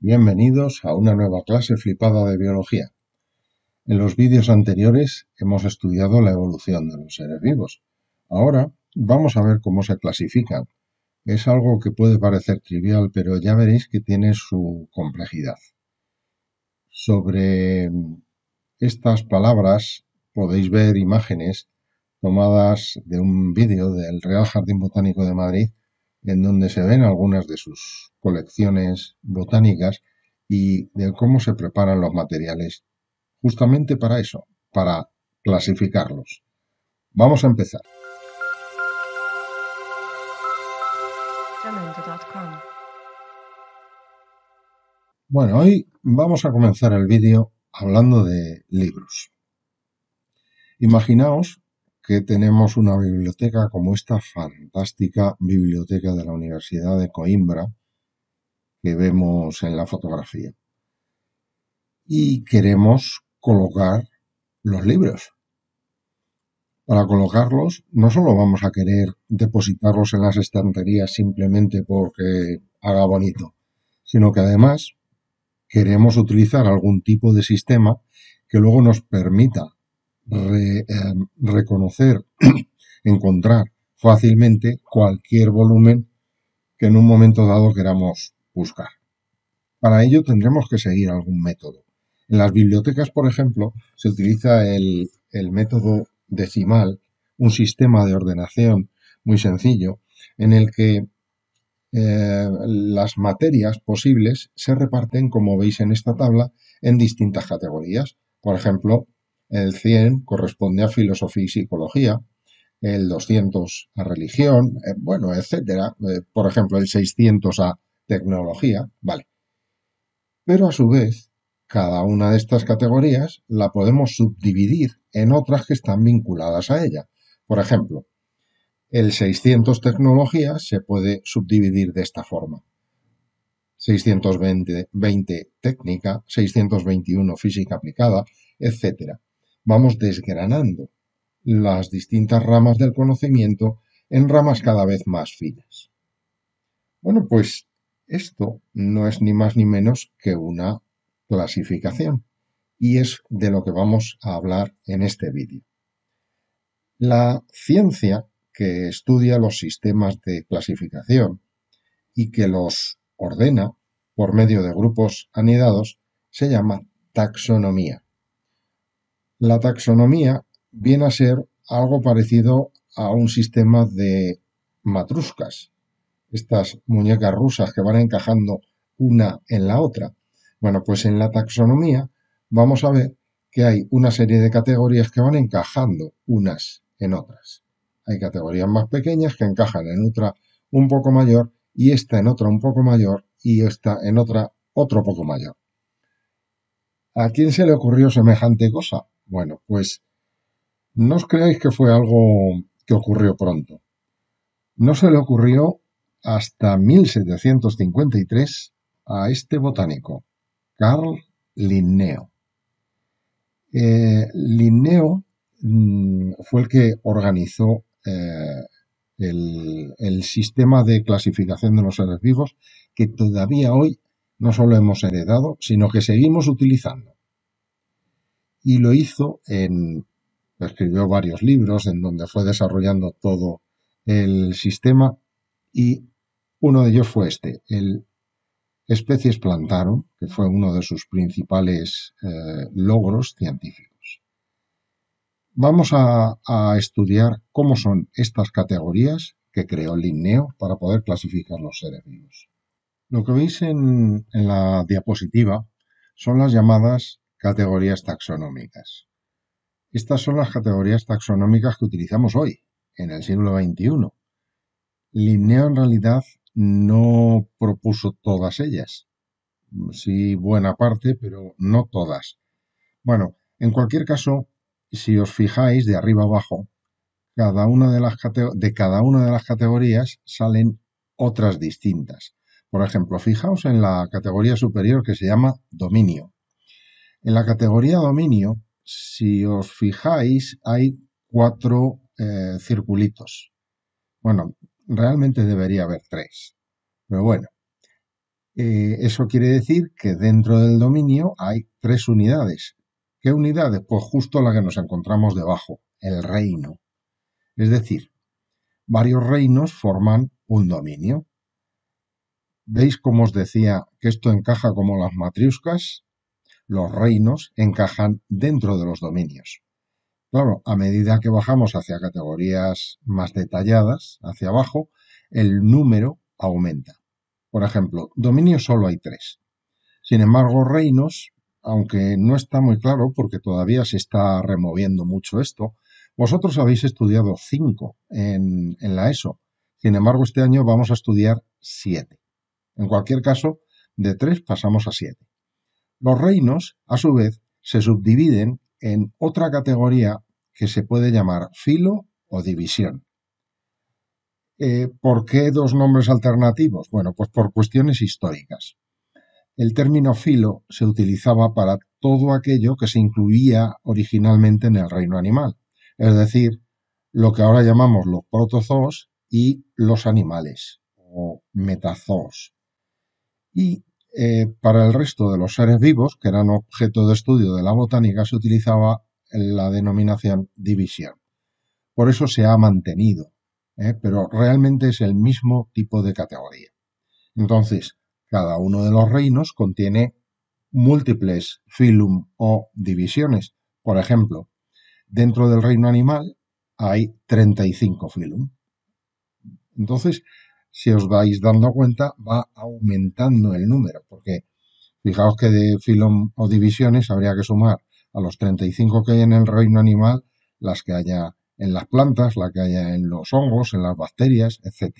Bienvenidos a una nueva clase flipada de biología. En los vídeos anteriores hemos estudiado la evolución de los seres vivos. Ahora vamos a ver cómo se clasifican. Es algo que puede parecer trivial, pero ya veréis que tiene su complejidad. Sobre estas palabras podéis ver imágenes tomadas de un vídeo del Real Jardín Botánico de Madrid, en donde se ven algunas de sus colecciones botánicas y de cómo se preparan los materiales justamente para eso, para clasificarlos. Vamos a empezar. Bueno, hoy vamos a comenzar el vídeo hablando de libros. Imaginaos que tenemos una biblioteca como esta fantástica biblioteca de la Universidad de Coimbra que vemos en la fotografía. Y queremos colocar los libros. Para colocarlos, no solo vamos a querer depositarlos en las estanterías simplemente porque haga bonito, sino que además queremos utilizar algún tipo de sistema que luego nos permita reconocer, encontrar fácilmente cualquier volumen que en un momento dado queramos buscar. Para ello tendremos que seguir algún método. En las bibliotecas, por ejemplo, se utiliza el método decimal, un sistema de ordenación muy sencillo, en el que las materias posibles se reparten, como veis en esta tabla, en distintas categorías. Por ejemplo, el 100 corresponde a filosofía y psicología, el 200 a religión, bueno, etcétera. Por ejemplo, el 600 a tecnología, vale. Pero a su vez, cada una de estas categorías la podemos subdividir en otras que están vinculadas a ella. Por ejemplo, el 600 tecnología se puede subdividir de esta forma. 620 técnica, 621 física aplicada, etc. Vamos desgranando las distintas ramas del conocimiento en ramas cada vez más finas. Bueno, pues esto no es ni más ni menos que una clasificación y es de lo que vamos a hablar en este vídeo. La ciencia que estudia los sistemas de clasificación y que los ordena por medio de grupos anidados se llama taxonomía. La taxonomía viene a ser algo parecido a un sistema de matruscas, estas muñecas rusas que van encajando una en la otra. Bueno, pues en la taxonomía vamos a ver que hay una serie de categorías que van encajando unas en otras. Hay categorías más pequeñas que encajan en otra un poco mayor y esta en otra un poco mayor y esta en otra otro poco mayor. ¿A quién se le ocurrió semejante cosa? Bueno, pues no os creáis que fue algo que ocurrió pronto. No se le ocurrió hasta 1753 a este botánico, Carl Linneo. Linneo fue el que organizó el sistema de clasificación de los seres vivos que todavía hoy no solo hemos heredado, sino que seguimos utilizando. Y lo hizo escribió varios libros en donde fue desarrollando todo el sistema y uno de ellos fue el Species Plantarum, que fue uno de sus principales logros científicos. Vamos a estudiar cómo son estas categorías que creó Linneo para poder clasificar los seres vivos. Lo que veis en la diapositiva son las llamadas categorías taxonómicas. Estas son las categorías taxonómicas que utilizamos hoy, en el siglo XXI. Linneo en realidad no propuso todas ellas. Sí, buena parte, pero no todas. Bueno, en cualquier caso, si os fijáis de arriba abajo, de cada una de las categorías salen otras distintas. Por ejemplo, fijaos en la categoría superior que se llama dominio. En la categoría dominio, si os fijáis, hay 4 circulitos. Bueno, realmente debería haber 3. Pero bueno, Eso quiere decir que dentro del dominio hay 3 unidades. ¿Qué unidades? Pues justo la que nos encontramos debajo, el reino. Es decir, varios reinos forman un dominio. ¿Veis cómo os decía que esto encaja como las matriuscas? Los reinos encajan dentro de los dominios. Claro, a medida que bajamos hacia categorías más detalladas, hacia abajo, el número aumenta. Por ejemplo, dominios solo hay 3. Sin embargo, reinos, aunque no está muy claro porque todavía se está removiendo mucho esto, vosotros habéis estudiado 5 en la ESO. Sin embargo, este año vamos a estudiar 7. En cualquier caso, de 3 pasamos a 7. Los reinos, a su vez, se subdividen en otra categoría que se puede llamar filo o división. ¿Por qué 2 nombres alternativos? Bueno, pues por cuestiones históricas. El término filo se utilizaba para todo aquello que se incluía originalmente en el reino animal, es decir, lo que ahora llamamos los protozoos y los animales, o metazoos. Y para el resto de los seres vivos, que eran objeto de estudio de la botánica, se utilizaba la denominación división. Por eso se ha mantenido, pero realmente es el mismo tipo de categoría. Entonces, cada uno de los reinos contiene múltiples filum o divisiones. Por ejemplo, dentro del reino animal hay 35 filum. Entonces, si os vais dando cuenta, va aumentando el número, porque fijaos que de filum o divisiones habría que sumar a los 35 que hay en el reino animal, las que haya en las plantas, las que haya en los hongos, en las bacterias, etc.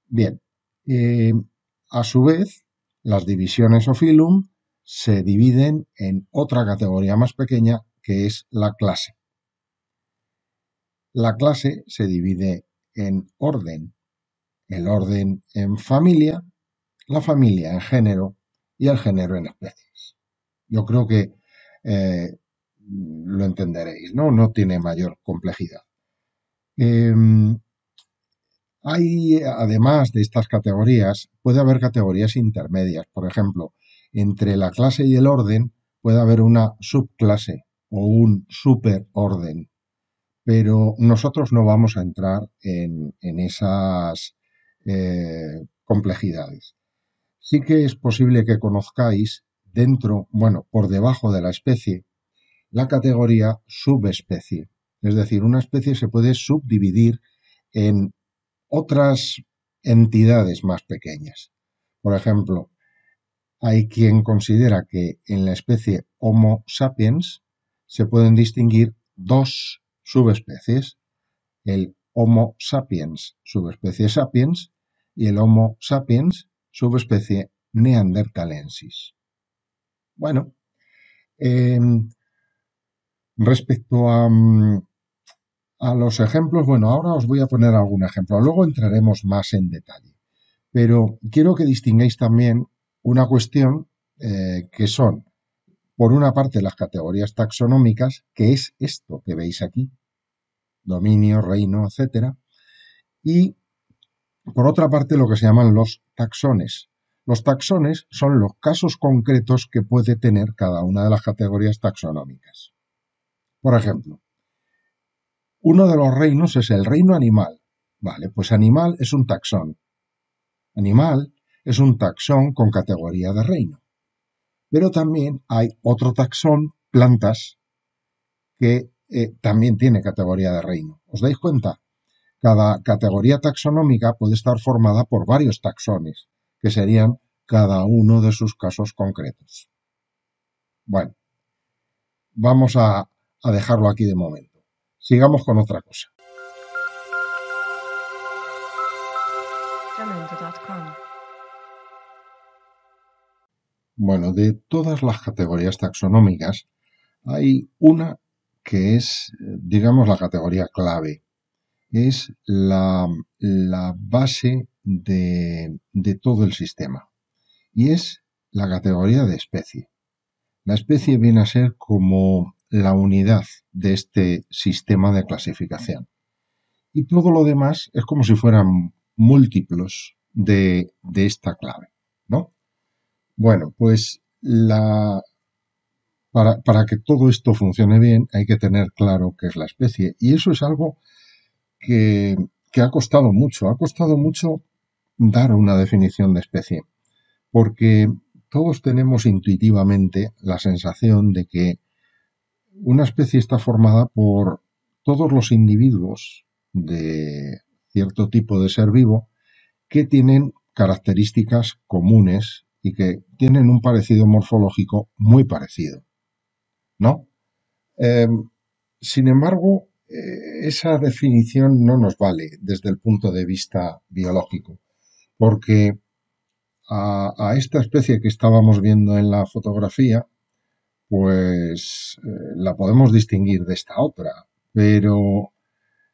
Bien, a su vez, las divisiones o filum se dividen en otra categoría más pequeña que es la clase. La clase se divide en orden, el orden en familia, la familia en género y el género en especies. Yo creo que lo entenderéis, ¿no? No tiene mayor complejidad. Hay, además de estas categorías, puede haber categorías intermedias. Por ejemplo, entre la clase y el orden puede haber una subclase o un superorden. Pero nosotros no vamos a entrar en esas complejidades. Sí que es posible que conozcáis dentro, bueno, por debajo de la especie, la categoría subespecie. Es decir, una especie se puede subdividir en otras entidades más pequeñas. Por ejemplo, hay quien considera que en la especie Homo sapiens se pueden distinguir 2 subespecies, el Homo sapiens subespecie sapiens y el Homo sapiens subespecie neanderthalensis. Bueno, respecto a los ejemplos, bueno, ahora os voy a poner algún ejemplo, luego entraremos más en detalle, pero quiero que distingáis también una cuestión que son, por una parte, las categorías taxonómicas, que es esto que veis aquí, dominio, reino, etcétera, y por otra parte lo que se llaman los taxones. Los taxones son los casos concretos que puede tener cada una de las categorías taxonómicas. Por ejemplo, uno de los reinos es el reino animal. Vale, pues animal es un taxón. Animal es un taxón con categoría de reino. Pero también hay otro taxón, plantas, que también tiene categoría de reino. ¿Os dais cuenta? Cada categoría taxonómica puede estar formada por varios taxones, que serían cada uno de sus casos concretos. Bueno, vamos a dejarlo aquí de momento. Sigamos con otra cosa. Bueno, de todas las categorías taxonómicas, hay una que es, digamos, la categoría clave. Es la base de todo el sistema. Y es la categoría de especie. La especie viene a ser como la unidad de este sistema de clasificación. Y todo lo demás es como si fueran múltiplos de esta clave. Bueno, pues para que todo esto funcione bien hay que tener claro qué es la especie. Y eso es algo que, que ha costado mucho dar una definición de especie, porque todos tenemos intuitivamente la sensación de que una especie está formada por todos los individuos de cierto tipo de ser vivo que tienen características comunes y que tienen un parecido morfológico muy parecido, ¿no? Eh, Sin embargo, esa definición no nos vale desde el punto de vista biológico, porque a esta especie que estábamos viendo en la fotografía, pues la podemos distinguir de esta otra, pero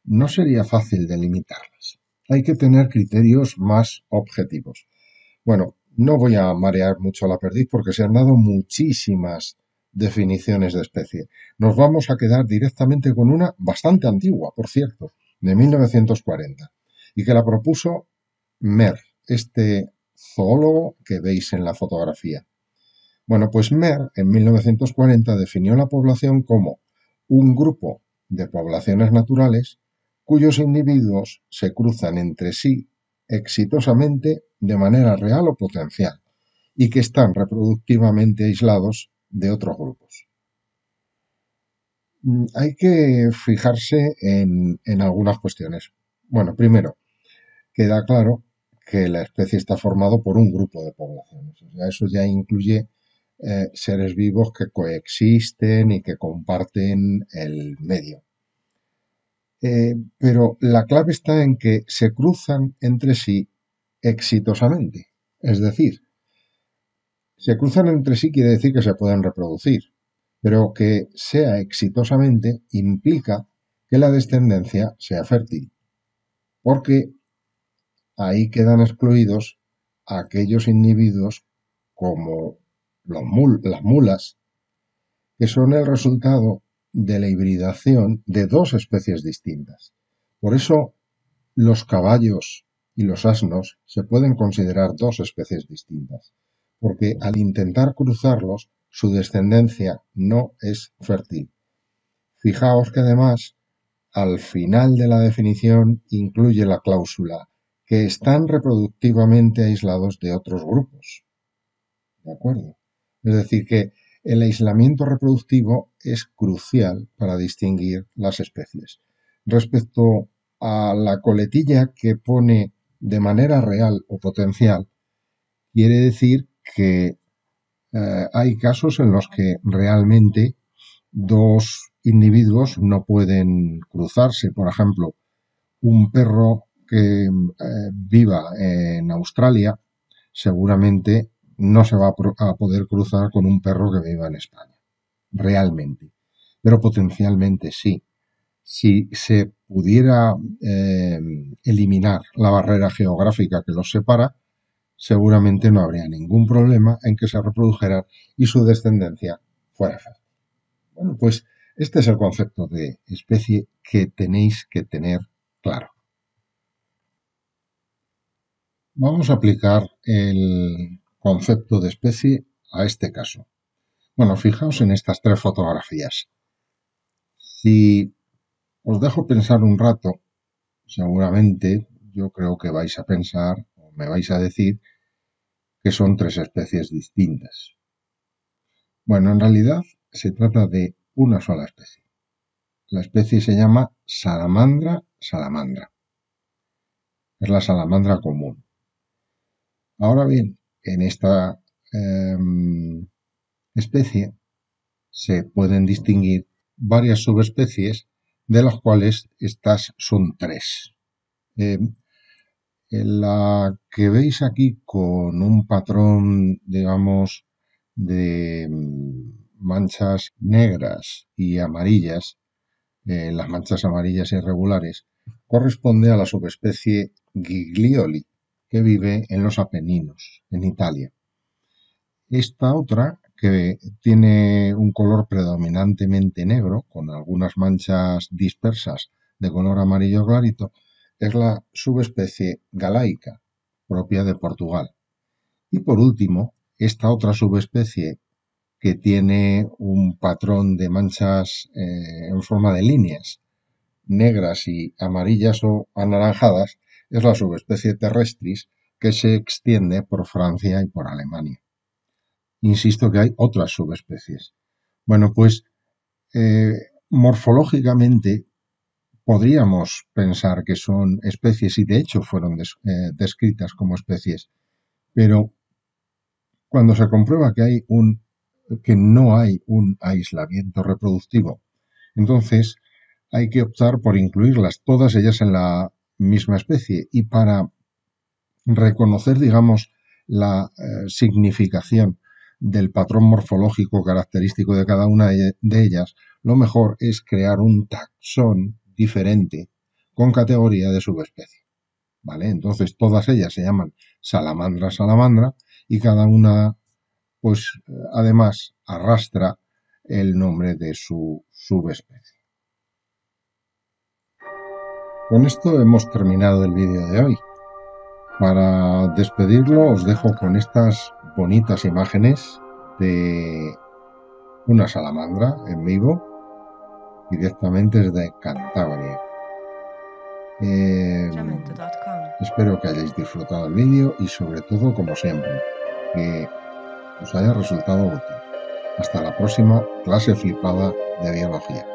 no sería fácil delimitarlas. Hay que tener criterios más objetivos. Bueno, no voy a marear mucho la perdiz porque se han dado muchísimas definiciones de especie. Nos vamos a quedar directamente con una bastante antigua, por cierto, de 1940, y que la propuso Mer, este zoólogo que veis en la fotografía. Bueno, pues Mer en 1940 definió la población como un grupo de poblaciones naturales cuyos individuos se cruzan entre sí exitosamente de manera real o potencial y que están reproductivamente aislados de otros grupos. Hay que fijarse en algunas cuestiones. Bueno, primero, queda claro que la especie está formada por un grupo de poblaciones. O sea, eso ya incluye seres vivos que coexisten y que comparten el medio. Pero la clave está en que se cruzan entre sí exitosamente. Es decir, se cruzan entre sí quiere decir que se pueden reproducir, pero que sea exitosamente implica que la descendencia sea fértil, porque ahí quedan excluidos aquellos individuos como las mulas, que son el resultado de la hibridación de dos especies distintas. Por eso los caballos y los asnos se pueden considerar dos especies distintas, porque al intentar cruzarlos, su descendencia no es fértil. Fijaos que además, al final de la definición incluye la cláusula que están reproductivamente aislados de otros grupos. ¿De acuerdo? Es decir, que el aislamiento reproductivo es crucial para distinguir las especies. Respecto a la coletilla que pone de manera real o potencial, quiere decir que hay casos en los que realmente dos individuos no pueden cruzarse. Por ejemplo, un perro que viva en Australia seguramente no se va a poder cruzar con un perro que viva en España, realmente. Pero potencialmente sí. Si se pudiera eliminar la barrera geográfica que los separa, seguramente no habría ningún problema en que se reprodujeran y su descendencia fuera fértil. Bueno, pues este es el concepto de especie que tenéis que tener claro. Vamos a aplicar el concepto de especie a este caso. Bueno, fijaos en estas tres fotografías. Si os dejo pensar un rato, seguramente yo creo que vais a pensar o me vais a decir que son tres especies distintas. Bueno, en realidad se trata de una sola especie. La especie se llama salamandra salamandra. Es la salamandra común. Ahora bien, en esta especie se pueden distinguir varias subespecies, de las cuales estas son tres. Eh, la que veis aquí con un patrón, digamos, de manchas negras y amarillas, las manchas amarillas irregulares, corresponde a la subespecie Giglioli, que vive en los Apeninos, en Italia. Esta otra, que tiene un color predominantemente negro, con algunas manchas dispersas de color amarillo clarito, es la subespecie galaica, propia de Portugal. Y por último, esta otra subespecie que tiene un patrón de manchas en forma de líneas negras y amarillas o anaranjadas, es la subespecie terrestris que se extiende por Francia y por Alemania. Insisto que hay otras subespecies. Bueno, pues eh, morfológicamente podríamos pensar que son especies y de hecho fueron descritas como especies, pero cuando se comprueba que no hay un aislamiento reproductivo, entonces hay que optar por incluirlas todas ellas en la misma especie y para reconocer, digamos, la significación del patrón morfológico característico de cada una de ellas, lo mejor es crear un taxón diferente con categoría de subespecie. ¿Vale? Entonces todas ellas se llaman salamandra salamandra y cada una, pues además arrastra el nombre de su subespecie. Con esto hemos terminado el vídeo de hoy. Para despedirlo os dejo con estas bonitas imágenes de una salamandra en vivo directamente desde Cantabria. Espero que hayáis disfrutado el vídeo y sobre todo, como siempre, que os haya resultado útil. Hasta la próxima clase flipada de biología.